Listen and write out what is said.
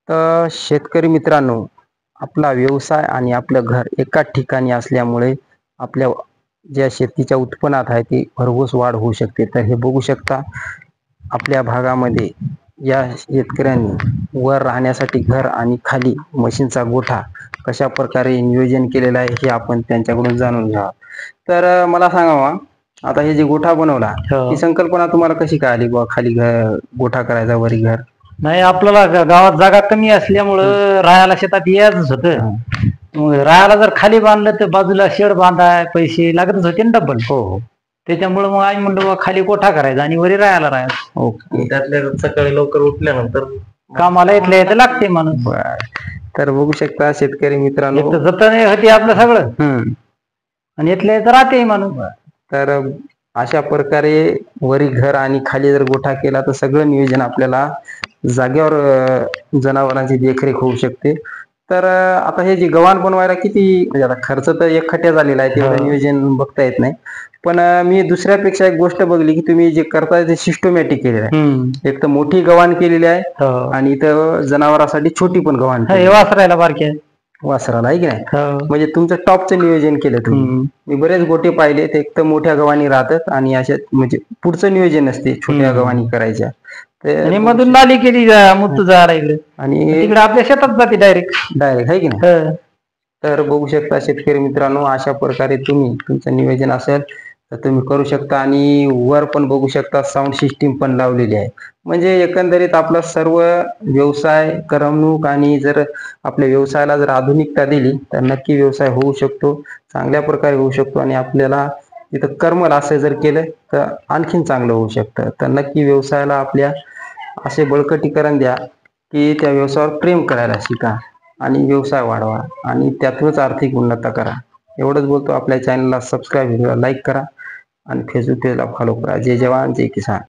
तर शेतकरी मित्रांनो, आपला व्यवसाय आणि आपलं घर एकाच ठिकाणी असल्यामुळे आपल्या ज्या शेतीच्या उत्पन्नात आहे ती भरघोस वाढ होऊ शकते. तर हे बघू शकता आपल्या भागामध्ये या शेतकऱ्यांनी वर राहण्यासाठी घर आणि खाली म्हशींचा गोठा कशा प्रकारे नियोजन केलेलं आहे हे आपण त्यांच्याकडून जाणून घ्यावं. तर मला सांगा मग, आता हे जे गोठा बनवला, ही संकल्पना तुम्हाला कशी काय आली बुवा खाली गोठा करायचा वरी घर? नाही, आपल्याला गावात जागा कमी असल्यामुळं राहायला शेतात यायचंच होतं. मग राहायला जर खाली बांधलं तर बाजूला शेड बांधाय पैसे लागतच होते ना डबल. हो. त्याच्यामुळे मग आम्ही म्हणलो बा खाली कोठा करायचा आणि वरी राहायला राहायचं. ओके. त्यातल्या सकाळी लवकर उठल्यानंतर कामाला येतल्या येतं लागते माणूस. बर. तर बघू शकता शेतकरी मित्रांनो, एक तर जतन होते आपलं सगळं आणि येतल्या येतं राहते माणूस. तर अशा प्रकारे वरी घर आणि खाली जर गोठा केला तर सगळं नियोजन आपल्याला जागेवर जनावरांची देखरेख होऊ शकते. तर आता हे जे गव्हाण बनवायला किती म्हणजे आता खर्च तर एकखट्या झालेला आहे, तेवढं नियोजन बघता येत नाही. पण मी दुसऱ्यापेक्षा एक गोष्ट बघली की तुम्ही जे करताय ते सिस्टमॅटिक केलेलं आहे. एक तर मोठी गव्हाण केलेली आहे आणि इथं जनावरांसाठी छोटी पण गव्हाण वासरायला बारकी आहे. वासराला आहे की नाही, म्हणजे तुमचं टॉपचं नियोजन केलं तुम्ही. मी बरेच गोटे पाहिले ते एक तर मोठ्या गव्हाणी राहतात आणि अशा म्हणजे पुढचं नियोजन असते छोट्या गव्हाणी करायच्या. आणि मधून नाली केली मुत्तू झाडा इकडे आणि तिकडे आपल्या शेतात जाते डायरेक्ट आहे की नाही. तर बघू शकता शेतकरी मित्रांनो, अशा प्रकारे तुम्ही तुमचं नियोजन असेल तर तुम्ही करू शकता. आणि वर पण बघू शकता साऊंड सिस्टीम पण लावलेली आहे. म्हणजे एकंदरीत आपला सर्व व्यवसाय करमणूक आणि जर आपल्या व्यवसायाला जर आधुनिकता दिली तर नक्की व्यवसाय होऊ शकतो, चांगल्या प्रकारे होऊ शकतो. आणि आपल्याला तिथं कर्मल असं जर केलं तर आणखीन चांगलं होऊ शकतं. तर नक्की व्यवसायाला आपल्या असे बळकटीकरण द्या की त्या व्यवसायावर प्रेम करायला शिका आणि व्यवसाय वाढवा आणि त्यातूनच आर्थिक उन्नती करा. एवढंच बोलतो. आपल्या चॅनलला सबस्क्राईब, लाईक करा आणि फेसबुक पेजला फॉलो करा. जय जवान जय किसान.